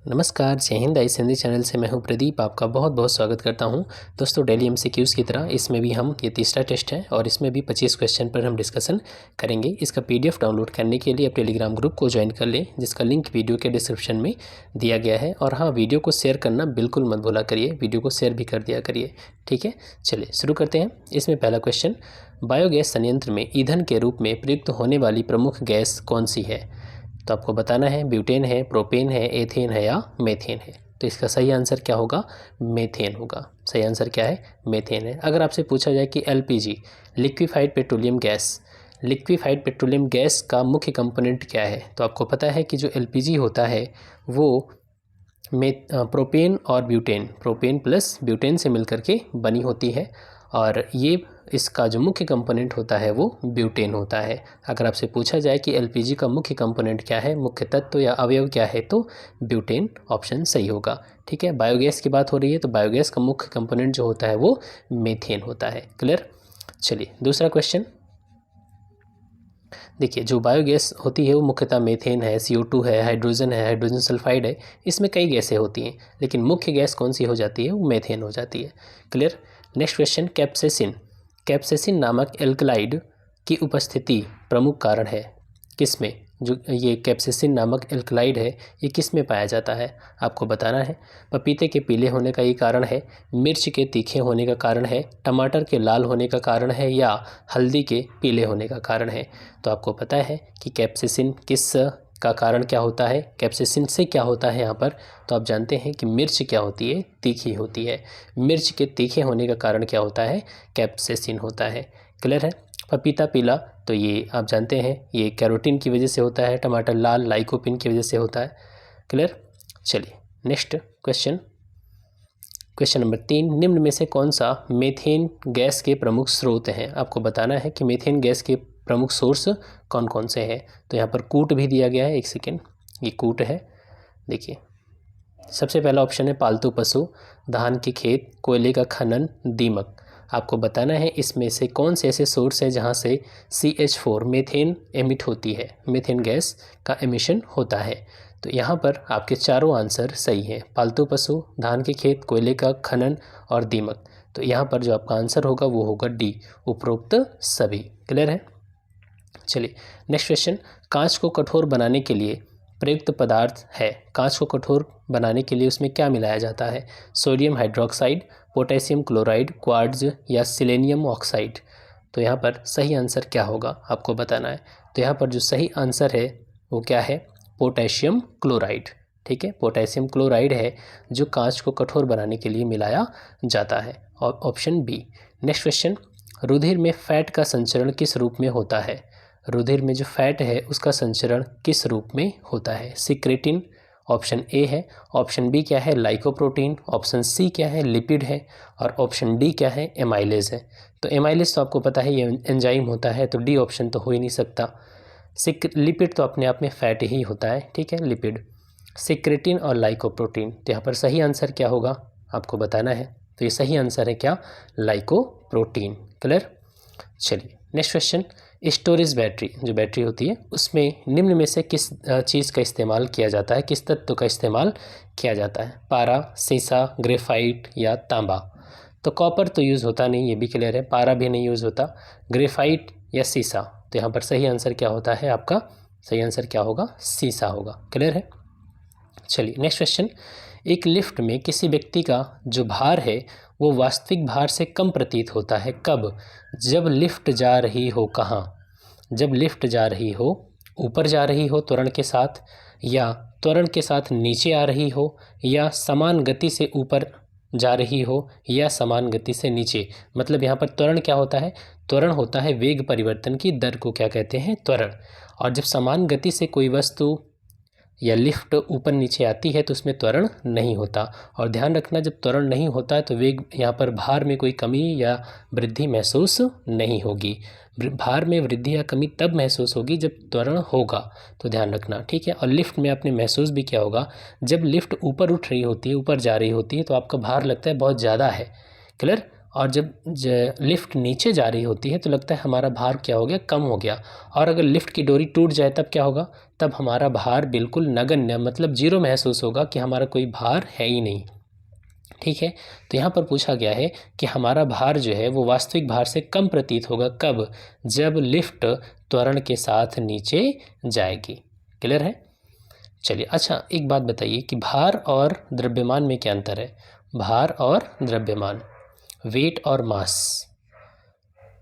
नमस्कार, जय हिंद। आई हिंदी चैनल से मैं हूं प्रदीप, आपका बहुत बहुत स्वागत करता हूं। दोस्तों, डेली एमसीक्यूज़ की तरह इसमें भी हम ये तीसरा टेस्ट है और इसमें भी 25 क्वेश्चन पर हम डिस्कशन करेंगे। इसका पीडीएफ डाउनलोड करने के लिए आप टेलीग्राम ग्रुप को ज्वाइन कर लें, जिसका लिंक वीडियो के डिस्क्रिप्शन में दिया गया है। और हाँ, वीडियो को शेयर करना बिल्कुल मत भूला करिए, वीडियो को शेयर भी कर दिया करिए, ठीक है। चलिए शुरू करते हैं। इसमें पहला क्वेश्चन, बायोगैस संयंत्र में ईंधन के रूप में प्रयुक्त होने वाली प्रमुख गैस कौन सी है? तो आपको बताना है ब्यूटेन है, प्रोपेन है, एथेन है या मेथेन है। तो इसका सही आंसर क्या होगा? मेथेन होगा। सही आंसर क्या है? मेथेन है। अगर आपसे पूछा जाए कि LPG, liquefied petroleum gas, liquefied petroleum gas का मुख्य कंपोनेंट क्या है? तो आपको पता है कि जो एलपीजी होता है वो प्रोपेन और ब्यूटेन, प्रोपेन प्लस ब्यूटेन से मिलकर के बनी होती है और ये इसका जो मुख्य कंपोनेंट होता है वो ब्यूटेन होता है। अगर आपसे पूछा जाए कि एलपीजी का मुख्य कंपोनेंट क्या है, मुख्य तत्व या अवयव क्या है, तो ब्यूटेन ऑप्शन सही होगा, ठीक है। बायोगैस की बात हो रही है तो बायोगैस का मुख्य कंपोनेंट जो होता है वो मीथेन होता है। क्लियर? चलिए दूसरा क्वेश्चन देखिए। जो बायोगैस होती है वो मुख्यतः मीथेन है, CO2 है, हाइड्रोजन है, हाइड्रोजन सल्फाइड है। इसमें कई गैसें होती हैं, लेकिन मुख्य गैस कौन सी हो जाती है? वो मीथेन हो जाती है। Clear? Next question, capsaicin, capsaicin नामक एल्कलाइड की उपस्थिति प्रमुख कारण है किसमें? जो ये कैप्सेसिन नामक एल्कलाइड है ये किस में पाया जाता है? आपको बताना है। पपीते के पीले होने का ये कारण है, मिर्च के तीखे होने का कारण है, टमाटर के लाल होने का कारण है या हल्दी के पीले होने का कारण है? तो आपको पता है कि कैप्सेसिन किस का कारण क्या होता है, कैप्सेसिन से क्या होता है यहाँ पर। तो आप जानते हैं कि मिर्च क्या होती है? तीखी होती है। मिर्च के तीखे होने का कारण क्या होता है? कैप्सेसिन होता है। क्लियर है? पपीता पीला तो ये आप जानते हैं ये कैरोटीन की वजह से होता है, टमाटर लाल लाइकोपिन की वजह से होता है। क्लियर? चलिए नेक्स्ट क्वेश्चन, क्वेश्चन नंबर 3, निम्न में से कौन सा मीथेन गैस के प्रमुख स्रोत हैं? आपको बताना है कि मीथेन गैस के प्रमुख सोर्स कौन कौन से हैं। तो यहाँ पर कूट भी दिया गया है, एक सेकेंड, ये कूट है। देखिए सबसे पहला ऑप्शन है पालतू पशु, धान के खेत, कोयले का खनन, दीमक। आपको बताना है इसमें से कौन से ऐसे सोर्स है जहाँ से CH4 मीथेन एमिट होती है, मीथेन गैस का एमिशन होता है। तो यहाँ पर आपके चारों आंसर सही हैं, पालतू पशु, धान के खेत, कोयले का खनन और दीमक। तो यहाँ पर जो आपका आंसर होगा वो होगा डी, उपरोक्त सभी। क्लियर है? चलिए नेक्स्ट क्वेश्चन, कांच को कठोर बनाने के लिए प्रयुक्त पदार्थ है। कांच को कठोर बनाने के लिए उसमें क्या मिलाया जाता है? Sodium hydroxide, potassium chloride, quartz या सिलेनियम ऑक्साइड। तो यहाँ पर सही आंसर क्या होगा आपको बताना है। तो यहाँ पर जो सही आंसर है वो क्या है? पोटेशियम क्लोराइड, ठीक है। पोटेशियम क्लोराइड है जो कांच को कठोर बनाने के लिए मिलाया जाता है, और ऑप्शन बी। नेक्स्ट क्वेश्चन, रुधिर में फैट का संचरण किस रूप में होता है? रुधिर में जो फैट है उसका संचरण किस रूप में होता है? सिक्रेटिन ऑप्शन ए है, ऑप्शन बी क्या है? लाइकोप्रोटीन, ऑप्शन सी क्या है? लिपिड है, और ऑप्शन डी क्या है? एमाइलेज है। तो एमाइलेज तो आपको पता है ये एंजाइम होता है, तो डी ऑप्शन तो हो ही नहीं सकता। लिपिड तो अपने आप में फैट ही होता है, ठीक है, लिपिड। सिक्रेटिन और लाइकोप्रोटीन, तो यहाँ पर सही आंसर क्या होगा आपको बताना है। तो ये सही आंसर है क्या? लाइकोप्रोटीन। क्लियर? चलिए नेक्स्ट क्वेश्चन, स्टोरेज बैटरी, जो बैटरी होती है उसमें निम्न में से किस चीज़ का इस्तेमाल किया जाता है, किस तत्व का इस्तेमाल किया जाता है? पारा, सीसा, ग्रेफाइट या तांबा। तो कॉपर तो यूज़ होता नहीं, ये भी क्लियर है। पारा भी नहीं यूज़ होता। ग्रेफाइट या सीसा, तो यहाँ पर सही आंसर क्या होता है आपका? सही आंसर क्या होगा? सीसा होगा। क्लियर है? चलिए नेक्स्ट क्वेश्चन, एक लिफ्ट में किसी व्यक्ति का जो भार है वो वास्तविक भार से कम प्रतीत होता है कब? जब लिफ्ट जा रही हो कहाँ? जब लिफ्ट जा रही हो, ऊपर जा रही हो त्वरण के साथ, या त्वरण के साथ नीचे आ रही हो, या समान गति से ऊपर जा रही हो, या समान गति से नीचे। मतलब यहाँ पर त्वरण क्या होता है? त्वरण होता है वेग परिवर्तन की दर को क्या कहते हैं? त्वरण। और जब समान गति से कोई वस्तु या लिफ्ट ऊपर नीचे आती है तो उसमें त्वरण नहीं होता। और ध्यान रखना, जब त्वरण नहीं होता है तो वेग, यहाँ पर भार में कोई कमी या वृद्धि महसूस नहीं होगी। भार में वृद्धि या कमी तब महसूस होगी जब त्वरण होगा, तो ध्यान रखना, ठीक है। और लिफ्ट में आपने महसूस भी किया होगा, जब लिफ्ट ऊपर उठ रही होती है, ऊपर जा रही होती है, तो आपका भार लगता है बहुत ज़्यादा है। क्लियर? और जब लिफ्ट नीचे जा रही होती है तो लगता है हमारा भार क्या हो गया, कम हो गया। और अगर लिफ्ट की डोरी टूट जाए तब क्या होगा, तब हमारा भार बिल्कुल नगण्य मतलब जीरो महसूस होगा कि हमारा कोई भार है ही नहीं। ठीक है, तो यहाँ पर पूछा गया है कि हमारा भार जो है वो वास्तविक भार से कम प्रतीत होगा कब, जब लिफ्ट त्वरण के साथ नीचे जाएगी। क्लियर है। चलिए अच्छा एक बात बताइए कि भार और द्रव्यमान में क्या अंतर है। भार और द्रव्यमान, वेट और मास।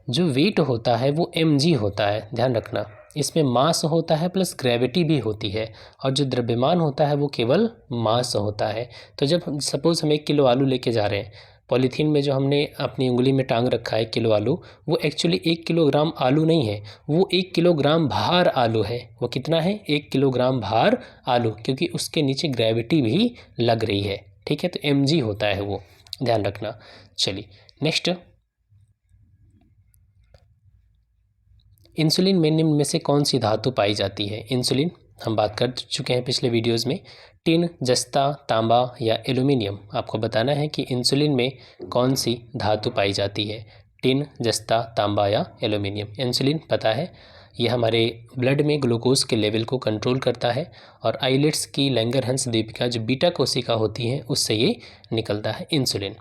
जो वेट होता है वो mg होता है, ध्यान रखना। इसमें मास होता है प्लस ग्रेविटी भी होती है, और जो द्रव्यमान होता है वो केवल मास होता है। तो जब सपोज़ हम 1 किलो आलू लेके जा रहे हैं, पॉलीथीन में जो हमने अपनी उंगली में टांग रखा है 1 किलो आलू, वो एक्चुअली 1 किलोग्राम आलू नहीं है, वो 1 किलोग्राम भार आलू है। वो कितना है, 1 किलोग्राम भार आलू, क्योंकि उसके नीचे ग्रेविटी भी लग रही है। ठीक है, तो mg होता है वो, ध्यान रखना। चलिए नेक्स्ट, इंसुलिन में निम्न में से कौन सी धातु पाई जाती है। इंसुलिन हम बात कर चुके हैं पिछले वीडियोस में। टिन, जस्ता, तांबा या एल्यूमिनियम। आपको बताना है कि इंसुलिन में कौन सी धातु पाई जाती है। टिन, जस्ता, तांबा या एल्यूमिनियम। इंसुलिन पता है, ये हमारे ब्लड में ग्लूकोज के लेवल को कंट्रोल करता है, और आइलेट्स की लैंगरहंस दीपिका जो बीटा कोशिका होती हैं उससे ये निकलता है इंसुलिन।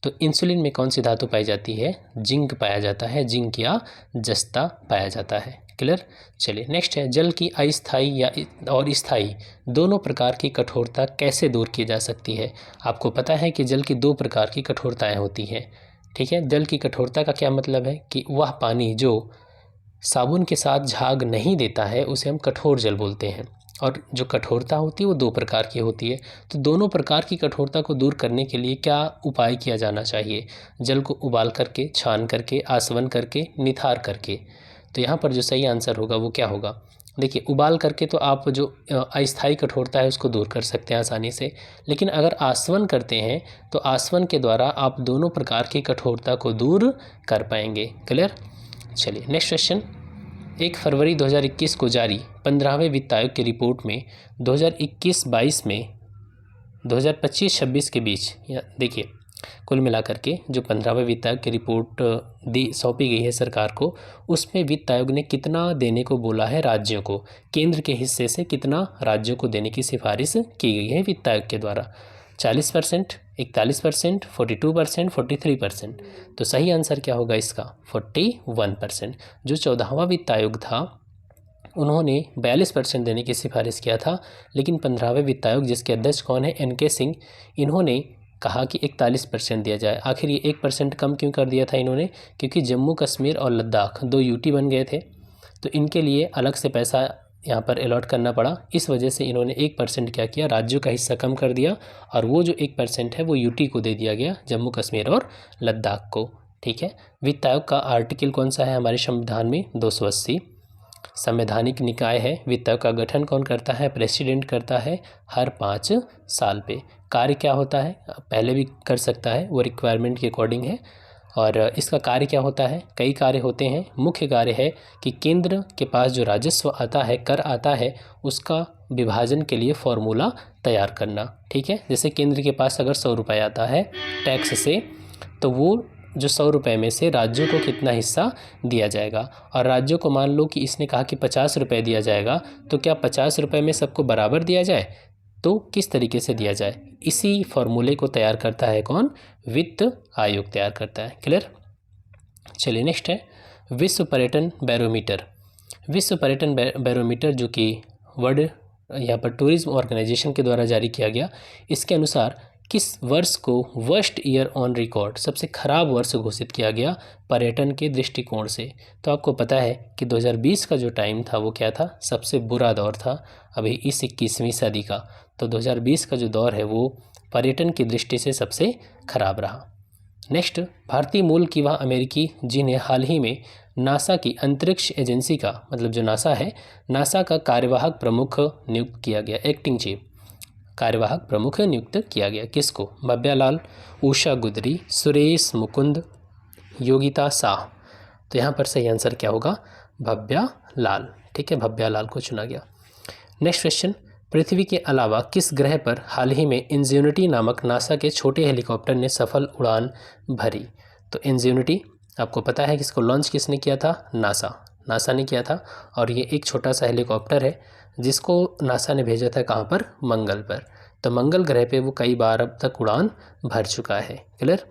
तो इंसुलिन में कौन सी धातु पाई जाती है, जिंक पाया जाता है, जिंक या जस्ता पाया जाता है। क्लियर। चलिए नेक्स्ट है, जल की अस्थायी या और स्थायी दोनों प्रकार की कठोरता कैसे दूर की जा सकती है। आपको पता है कि जल की 2 प्रकार की कठोरताएं होती हैं। ठीक है, जल की कठोरता का क्या मतलब है कि वह पानी जो साबुन के साथ झाग नहीं देता है उसे हम कठोर जल बोलते हैं, और जो कठोरता होती है वो 2 प्रकार की होती है। तो दोनों प्रकार की कठोरता को दूर करने के लिए क्या उपाय किया जाना चाहिए। जल को उबाल करके, छान करके, आसवन करके, निथार करके। तो यहाँ पर जो सही आंसर होगा वो क्या होगा। देखिए, उबाल करके तो आप जो अस्थायी कठोरता है उसको दूर कर सकते हैं आसानी से, लेकिन अगर आसवन करते हैं तो आसवन के द्वारा आप दोनों प्रकार की कठोरता को दूर कर पाएंगे। क्लियर। चलिए नेक्स्ट क्वेश्चन, 1 फरवरी 2021 को जारी 15वें वित्त आयोग की रिपोर्ट में 2021-22 में 2025-26 के बीच, या देखिए कुल मिलाकर के जो 15वें वित्त आयोग की रिपोर्ट सौंपी गई है सरकार को, उसमें वित्त आयोग ने कितना देने को बोला है राज्यों को। केंद्र के हिस्से से कितना राज्यों को देने की सिफारिश की गई है वित्त आयोग के द्वारा। 40%, 41%, 42%, 43%। तो सही आंसर क्या होगा इसका, 41%। जो 14वां वित्त आयोग था उन्होंने 42% देने की सिफारिश किया था, लेकिन 15वें वित्त आयोग जिसके अध्यक्ष कौन है, NK सिंह, इन्होंने कहा कि 41% दिया जाए। आखिर ये 1% कम क्यों कर दिया था इन्होंने, क्योंकि जम्मू कश्मीर और लद्दाख 2 यूटी बन गए थे, तो इनके लिए अलग से पैसा यहाँ पर अलॉट करना पड़ा। इस वजह से इन्होंने 1% क्या किया, राज्यों का हिस्सा कम कर दिया, और वो जो 1% है वो यूटी को दे दिया गया, जम्मू कश्मीर और लद्दाख को। ठीक है, वित्त आयोग का आर्टिकल कौन सा है हमारे संविधान में, 280। संवैधानिक निकाय है। वित्त आयोग का गठन कौन करता है, प्रेसिडेंट करता है हर 5 साल पे। कार्य क्या होता है, पहले भी कर सकता है, वो रिक्वायरमेंट के अकॉर्डिंग है। और इसका कार्य क्या होता है, कई कार्य होते हैं। मुख्य कार्य है कि केंद्र के पास जो राजस्व आता है, कर आता है, उसका विभाजन के लिए फॉर्मूला तैयार करना। ठीक है, जैसे केंद्र के पास अगर 100 रुपये आता है टैक्स से, तो वो जो 100 रुपये में से राज्यों को कितना हिस्सा दिया जाएगा। और राज्यों को मान लो कि इसने कहा कि 50 रुपये दिया जाएगा, तो क्या 50 रुपये में सबको बराबर दिया जाए, तो किस तरीके से दिया जाए, इसी फॉर्मूले को तैयार करता है कौन, वित्त आयोग तैयार करता है। क्लियर। चलिए नेक्स्ट है, विश्व पर्यटन बैरोमीटर। विश्व पर्यटन बैरोमीटर जो कि वर्ल्ड यहाँ पर टूरिज्म ऑर्गेनाइजेशन के द्वारा जारी किया गया, इसके अनुसार किस वर्ष को वर्स्ट ईयर ऑन रिकॉर्ड, सबसे खराब वर्ष घोषित किया गया पर्यटन के दृष्टिकोण से। तो आपको पता है कि 2020 का जो टाइम था वो क्या था, सबसे बुरा दौर था अभी इस 21वीं सदी का। तो 2020 का जो दौर है वो पर्यटन की दृष्टि से सबसे खराब रहा। नेक्स्ट, भारतीय मूल की वह अमेरिकी जिन्हें हाल ही में नासा की अंतरिक्ष एजेंसी का, मतलब जो नासा है, नासा का कार्यवाहक प्रमुख नियुक्त किया गया, एक्टिंग चीफ कार्यवाहक प्रमुख नियुक्त किया गया। किसको, भव्या लाल, उषा गुदरी, सुरेश मुकुंद, योगिता शाह। तो यहाँ पर सही आंसर क्या होगा, भव्या लाल। ठीक है, भव्या लाल को चुना गया। नेक्स्ट क्वेश्चन, पृथ्वी के अलावा किस ग्रह पर हाल ही में इंजेनिटी नामक नासा के छोटे हेलीकॉप्टर ने सफल उड़ान भरी। तो इंजेन्युटी आपको पता है कि इसको लॉन्च किसने किया था? नासा ने किया था। और ये एक छोटा सा हेलीकॉप्टर है जिसको नासा ने भेजा था कहाँ पर? मंगल पर। तो मंगल ग्रह पे वो कई बार अब तक उड़ान भर चुका है। क्लियर?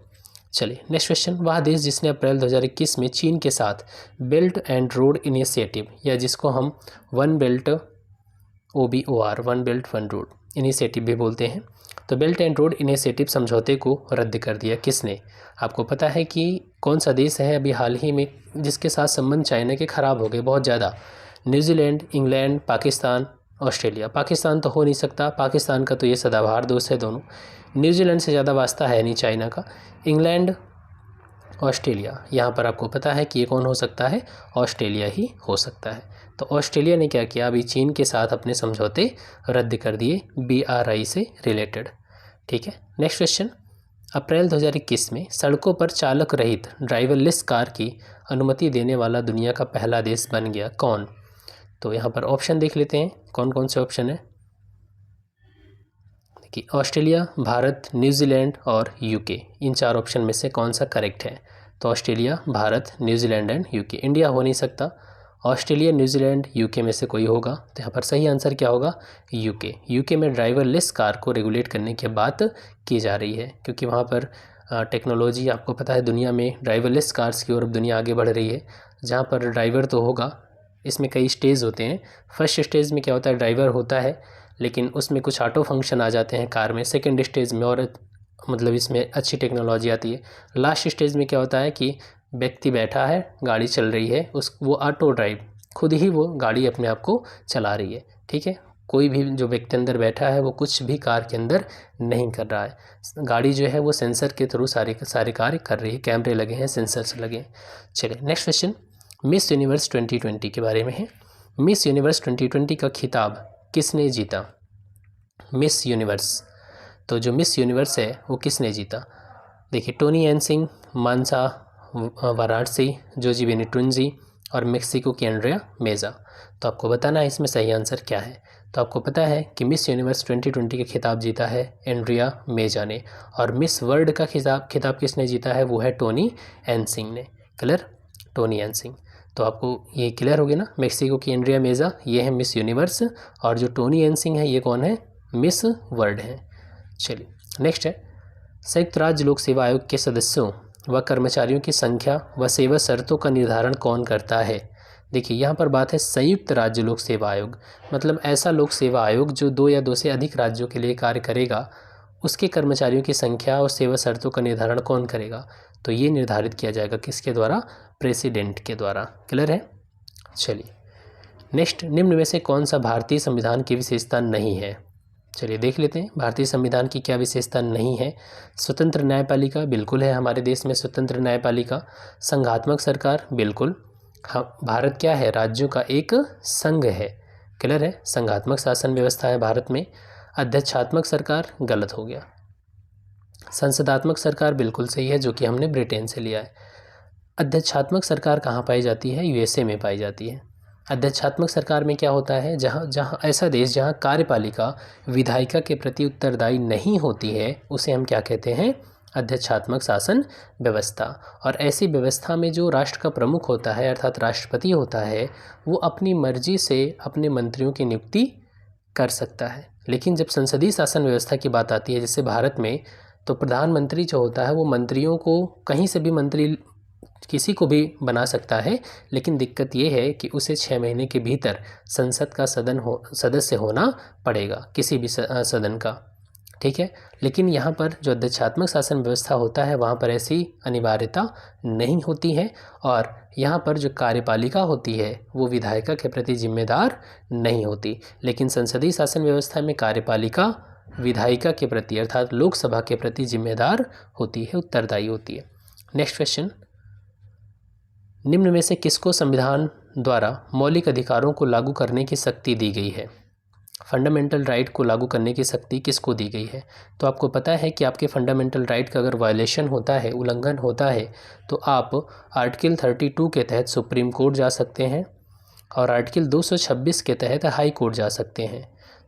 चलिए नेक्स्ट क्वेश्चन। वह देश जिसने अप्रैल 2021 में चीन के साथ बेल्ट एंड रोड इनिशिएटिव, या जिसको हम one belt OBOR one belt one road initiative भी बोलते हैं, तो बेल्ट एंड रोड इनिशिएटिव समझौते को रद्द कर दिया किसने? आपको पता है कि कौन सा देश है अभी हाल ही में जिसके साथ संबंध चाइना के ख़राब हो गए बहुत ज़्यादा? New Zealand, England, Pakistan, Australia. Pakistan तो हो नहीं सकता, पाकिस्तान का तो ये सदाबहार दोस्त है दोनों। न्यूजीलैंड से ज़्यादा वास्ता है नहीं चाइना का। इंग्लैंड, ऑस्ट्रेलिया, यहाँ पर आपको पता है कि ये कौन हो सकता है? ऑस्ट्रेलिया ही हो सकता है। तो ऑस्ट्रेलिया ने क्या किया? अभी चीन के साथ अपने समझौते रद्द कर दिए BRI से रिलेटेड। ठीक है, नेक्स्ट क्वेश्चन। अप्रैल 2021 में सड़कों पर चालक रहित ड्राइवरलेस कार की अनुमति देने वाला दुनिया का पहला देश बन गया कौन? तो यहाँ पर ऑप्शन देख लेते हैं कौन कौन से ऑप्शन है। देखिए, ऑस्ट्रेलिया, भारत, न्यूजीलैंड और UK। इन 4 ऑप्शन में से कौन सा करेक्ट है? तो Australia, Bharat, New Zealand and UK। India हो नहीं सकता। ऑस्ट्रेलिया, न्यूजीलैंड, UK में से कोई होगा। तो यहाँ पर सही आंसर क्या होगा? UK में ड्राइवरलेस कार को रेगुलेट करने की बात की जा रही है, क्योंकि वहाँ पर टेक्नोलॉजी आपको पता है दुनिया में ड्राइवरलेस कार्स की ओर अब दुनिया आगे बढ़ रही है, जहाँ पर ड्राइवर तो होगा। इसमें कई स्टेज होते हैं। फर्स्ट स्टेज में क्या होता है? ड्राइवर होता है, लेकिन उसमें कुछ ऑटो फंक्शन आ जाते हैं कार में। सेकंड स्टेज में और मतलब इसमें अच्छी टेक्नोलॉजी आती है। लास्ट स्टेज में क्या होता है कि व्यक्ति बैठा है, गाड़ी चल रही है, वो ऑटो ड्राइव, खुद ही वो गाड़ी अपने आप को चला रही है। ठीक है, कोई भी जो व्यक्ति अंदर बैठा है वो कुछ भी कार के अंदर नहीं कर रहा है। गाड़ी जो है वो सेंसर के थ्रू सारे कार्य कर रही है। कैमरे लगे हैं, सेंसर्स लगे हैं। चलिए नेक्स्ट क्वेश्चन मिस यूनिवर्स 2020 के बारे में है। मिस यूनिवर्स 2020 का खिताब किसने जीता? मिस यूनिवर्स, तो जो मिस यूनिवर्स है वो किसने जीता? देखिए, टोनी एनसिंग, मानसा वाराणसी, जोजी बेनिटुंजी और मेक्सिको की एंड्रिया मेजा। तो आपको बताना है इसमें सही आंसर क्या है। तो आपको पता है कि मिस यूनिवर्स 2020 का खिताब जीता है एंड्रिया मेजा ने, और मिस वर्ल्ड का खिताब किसने जीता है? वो है टोनी एनसिंग ने। क्लियर? टोनी एनसिंग। तो आपको ये क्लियर हो गया ना, मेक्सिको की एंड्रिया मेजा ये है मिस यूनिवर्स, और जो टोनी एनसिंग है ये कौन है? मिस वर्ल्ड है। चलिए नेक्स्ट है, संयुक्त राज्य लोक सेवा आयोग के सदस्यों व कर्मचारियों की संख्या व सेवा शर्तों का निर्धारण कौन करता है? देखिए, यहाँ पर बात है संयुक्त राज्य लोक सेवा आयोग, मतलब ऐसा लोक सेवा आयोग जो 2 या 2 से अधिक राज्यों के लिए कार्य करेगा। उसके कर्मचारियों की संख्या और सेवा शर्तों का निर्धारण कौन करेगा? तो ये निर्धारित किया जाएगा किसके द्वारा? प्रेसिडेंट के द्वारा। क्लियर है? चलिए नेक्स्ट, निम्न में से कौन सा भारतीय संविधान की विशेषता नहीं है? चलिए देख लेते हैं भारतीय संविधान की क्या विशेषता नहीं है। स्वतंत्र न्यायपालिका बिल्कुल है हमारे देश में, स्वतंत्र न्यायपालिका। संघात्मक सरकार बिल्कुल। भारत क्या है? राज्यों का एक संघ है। क्लियर है? संघात्मक शासन व्यवस्था है भारत में। अध्यक्षात्मक सरकार गलत हो गया। संसदात्मक सरकार बिल्कुल सही है, जो कि हमने ब्रिटेन से लिया है। अध्यक्षात्मक सरकार कहाँ पाई जाती है? USA में पाई जाती है। अध्यक्षात्मक सरकार में क्या होता है? जहाँ ऐसा देश जहाँ कार्यपालिका विधायिका के प्रति उत्तरदायी नहीं होती है, उसे हम क्या कहते हैं? अध्यक्षात्मक शासन व्यवस्था। और ऐसी व्यवस्था में जो राष्ट्र का प्रमुख होता है अर्थात राष्ट्रपति होता है, वो अपनी मर्जी से अपने मंत्रियों की नियुक्ति कर सकता है। लेकिन जब संसदीय शासन व्यवस्था की बात आती है जैसे भारत में, तो प्रधानमंत्री जो होता है वो मंत्रियों को कहीं से भी मंत्री किसी को भी बना सकता है, लेकिन दिक्कत ये है कि उसे 6 महीने के भीतर संसद का सदस्य होना पड़ेगा, किसी भी सदन का। ठीक है, लेकिन यहाँ पर जो अध्यक्षात्मक शासन व्यवस्था होता है वहाँ पर ऐसी अनिवार्यता नहीं होती है, और यहाँ पर जो कार्यपालिका होती है वो विधायिका के प्रति जिम्मेदार नहीं होती। लेकिन संसदीय शासन व्यवस्था में कार्यपालिका विधायिका के प्रति अर्थात लोकसभा के प्रति जिम्मेदार होती है, उत्तरदायी होती है। नेक्स्ट क्वेश्चन, निम्न में से किसको संविधान द्वारा मौलिक अधिकारों को लागू करने की शक्ति दी गई है? फंडामेंटल राइट को लागू करने की शक्ति किसको दी गई है? तो आपको पता है कि आपके फंडामेंटल राइट का अगर वायलेशन होता है, उल्लंघन होता है, तो आप आर्टिकल 32 के तहत सुप्रीम कोर्ट जा सकते हैं और आर्टिकल 226 के तहत हाई कोर्ट जा सकते हैं।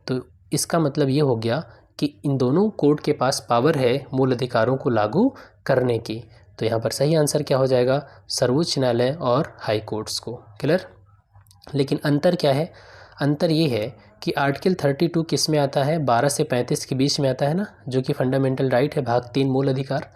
तो इसका मतलब ये हो गया कि इन दोनों कोर्ट के पास पावर है मूल अधिकारों को लागू करने की। तो यहाँ पर सही आंसर क्या हो जाएगा, सर्वोच्च न्यायालय और हाई कोर्ट्स को। क्लियर। लेकिन अंतर क्या है, अंतर ये है कि आर्टिकल 32 किस में आता है, 12 से 35 के बीच में आता है ना, जो कि फंडामेंटल राइट है, भाग 3 मूल अधिकार,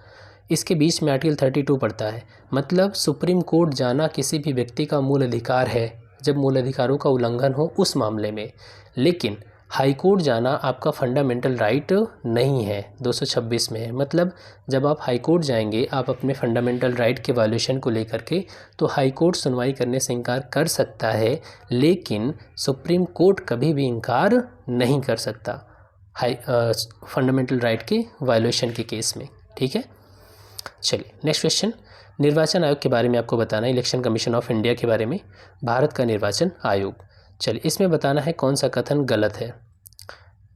इसके बीच में आर्टिकल 32 पड़ता है। मतलब सुप्रीम कोर्ट जाना किसी भी व्यक्ति का मूल अधिकार है जब मूल अधिकारों का उल्लंघन हो उस मामले में, लेकिन हाई कोर्ट जाना आपका फंडामेंटल राइट नहीं है, 226 में है। मतलब जब आप हाई कोर्ट जाएंगे आप अपने फंडामेंटल राइट के वायलेशन को लेकर के, तो हाई कोर्ट सुनवाई करने से इनकार कर सकता है, लेकिन सुप्रीम कोर्ट कभी भी इनकार नहीं कर सकता फंडामेंटल राइट के वायलेशन के केस में। ठीक है, चलिए नेक्स्ट क्वेश्चन। निर्वाचन आयोग के बारे में आपको बताना है, इलेक्शन कमीशन ऑफ इंडिया के बारे में, भारत का निर्वाचन आयोग। चलिए इसमें बताना है कौन सा कथन गलत है।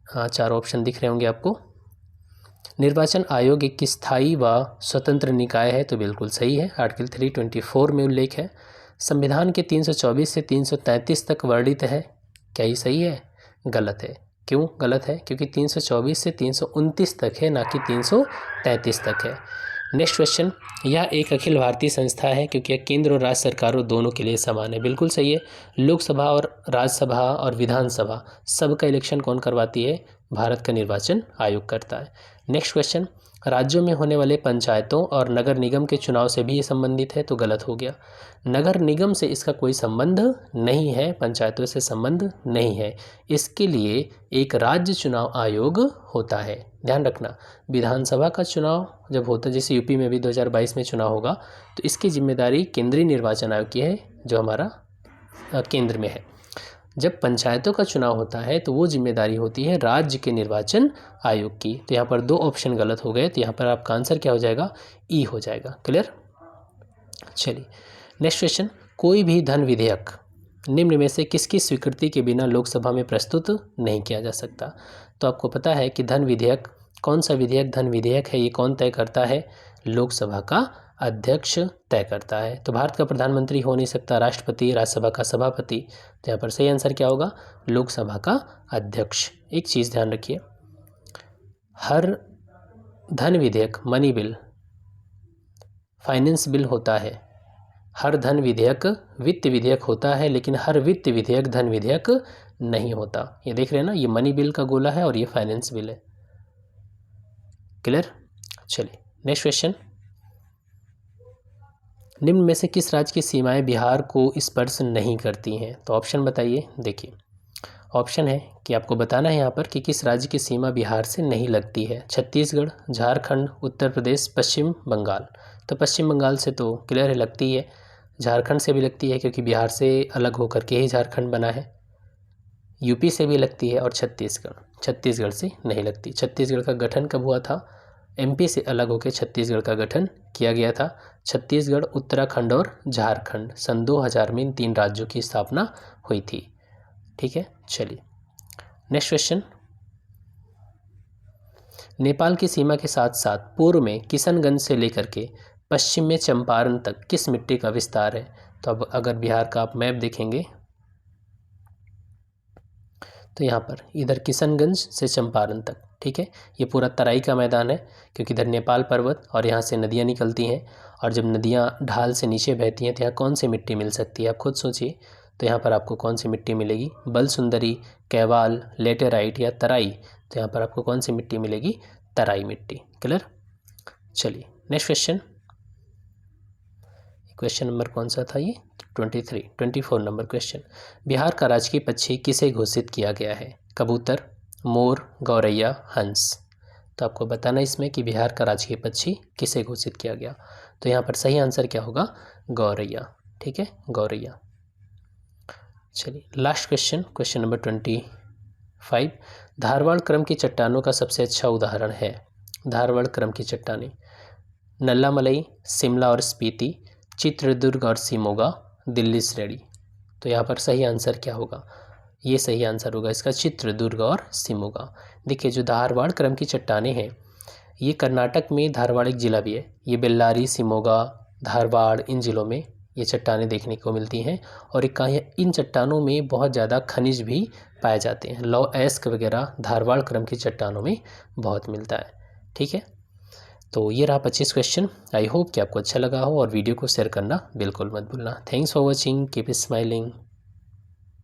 हाँ, 4 ऑप्शन दिख रहे होंगे आपको। निर्वाचन आयोग एक स्थायी व स्वतंत्र निकाय है, तो बिल्कुल सही है, आर्टिकल 324 में उल्लेख है। संविधान के 324 से 333 तक वर्णित है, क्या ये सही है, गलत है। क्यों गलत है, क्योंकि 324 से 329 तक है, ना कि 333 तक है। नेक्स्ट क्वेश्चन, यह एक अखिल भारतीय संस्था है क्योंकि यह केंद्र और राज्य सरकारों दोनों के लिए समान है, बिल्कुल सही है। लोकसभा और राज्यसभा और विधानसभा सबका इलेक्शन कौन करवाती है, भारत का निर्वाचन आयोग करता है। नेक्स्ट क्वेश्चन, राज्यों में होने वाले पंचायतों और नगर निगम के चुनाव से भी ये संबंधित है, तो गलत हो गया। नगर निगम से इसका कोई संबंध नहीं है, पंचायतों से संबंध नहीं है, इसके लिए एक राज्य चुनाव आयोग होता है। ध्यान रखना, विधानसभा का चुनाव जब होता है, जैसे यूपी में भी 2022 में चुनाव होगा, तो इसकी जिम्मेदारी केंद्रीय निर्वाचन आयोग की है, जो हमारा केंद्र में है। जब पंचायतों का चुनाव होता है तो वो जिम्मेदारी होती है राज्य के निर्वाचन आयोग की। तो यहाँ पर 2 ऑप्शन गलत हो गए, तो यहाँ पर आपका आंसर क्या हो जाएगा, ई हो जाएगा। क्लियर। चलिए नेक्स्ट क्वेश्चन, कोई भी धन विधेयक निम्न में से किसकी स्वीकृति के बिना लोकसभा में प्रस्तुत नहीं किया जा सकता। तो आपको पता है कि धन विधेयक, कौन सा विधेयक धन विधेयक है, ये कौन तय करता है, लोकसभा का अध्यक्ष तय करता है। तो भारत का प्रधानमंत्री हो नहीं सकता, राष्ट्रपति, राज्यसभा का सभापति। तो यहाँ पर सही आंसर क्या होगा, लोकसभा का अध्यक्ष। एक चीज़ ध्यान रखिए, हर धन विधेयक, मनी बिल, फाइनेंस बिल होता है, हर धन विधेयक वित्त विधेयक होता है, लेकिन हर वित्त विधेयक धन विधेयक नहीं होता। ये देख रहे हैं ना, ये मनी बिल का गोला है और ये फाइनेंस बिल है। क्लियर। चलिए नेक्स्ट क्वेश्चन, निम्न में से किस राज्य की सीमाएं बिहार को स्पर्श नहीं करती हैं। तो ऑप्शन बताइए। देखिए ऑप्शन है कि आपको बताना है यहाँ पर कि किस राज्य की सीमा बिहार से नहीं लगती है। छत्तीसगढ़, झारखंड, उत्तर प्रदेश, पश्चिम बंगाल। तो पश्चिम बंगाल से तो क्लियर है, लगती है। झारखंड से भी लगती है क्योंकि बिहार से अलग होकर के ही झारखंड बना है। यूपी से भी लगती है, और छत्तीसगढ़ से नहीं लगती। छत्तीसगढ़ का गठन कब हुआ था, एमपी से अलग होकर छत्तीसगढ़ का गठन किया गया था। छत्तीसगढ़, उत्तराखंड और झारखंड, सन 2000 में इन 3 राज्यों की स्थापना हुई थी। ठीक है, चलिए नेक्स्ट क्वेश्चन, नेपाल की सीमा के साथ साथ पूर्व में किशनगंज से लेकर के पश्चिम में चंपारण तक किस मिट्टी का विस्तार है। तो अब अगर बिहार का आप मैप देखेंगे तो यहाँ पर इधर किशनगंज से चंपारण तक, ठीक है, ये पूरा तराई का मैदान है, क्योंकि इधर नेपाल पर्वत और यहाँ से नदियाँ निकलती हैं, और जब नदियाँ ढाल से नीचे बहती हैं तो यहाँ कौन सी मिट्टी मिल सकती है, आप खुद सोचिए। तो यहाँ पर आपको कौन सी मिट्टी मिलेगी, बलसुंदरी, कैवाल, लेटेराइट या तराई। तो यहाँ पर आपको कौन सी मिट्टी मिलेगी, तराई मिट्टी। क्लियर। चलिए नेक्स्ट क्वेश्चन, क्वेश्चन नंबर कौन सा था ये, 24 नंबर क्वेश्चन। बिहार का राजकीय पक्षी किसे घोषित किया गया है, कबूतर, मोर, गौरैया, हंस। तो आपको बताना इसमें कि बिहार का राजकीय पक्षी किसे घोषित किया गया। तो यहाँ पर सही आंसर क्या होगा, गौरैया। ठीक है, गौरैया। चलिए last question, question number 25। Dharwad क्रम की चट्टानों का सबसे अच्छा उदाहरण है। धारवाड़ क्रम की चट्टानें, नल्लामलई, शिमला और स्पीति, चित्रदुर्ग और शिमोगा, दिल्ली श्रेणी। तो यहाँ पर सही आंसर क्या होगा, ये सही आंसर होगा इसका, चित्रदुर्ग और शिमोगा। देखिए जो धारवाड़ क्रम की चट्टानें हैं, ये कर्नाटक में धारवाड़ एक जिला भी है। ये बेल्लारी, शिमोगा, धारवाड़, इन जिलों में ये चट्टानें देखने को मिलती हैं। और इन चट्टानों में बहुत ज़्यादा खनिज भी पाए जाते हैं। लौह अयस्क वगैरह धारवाड़ क्रम की चट्टानों में बहुत मिलता है। ठीक है, तो ये रहा 25 क्वेश्चन। आई होप कि आपको अच्छा लगा हो और वीडियो को शेयर करना बिल्कुल मत भूलना। Thanks for watching, keep smiling.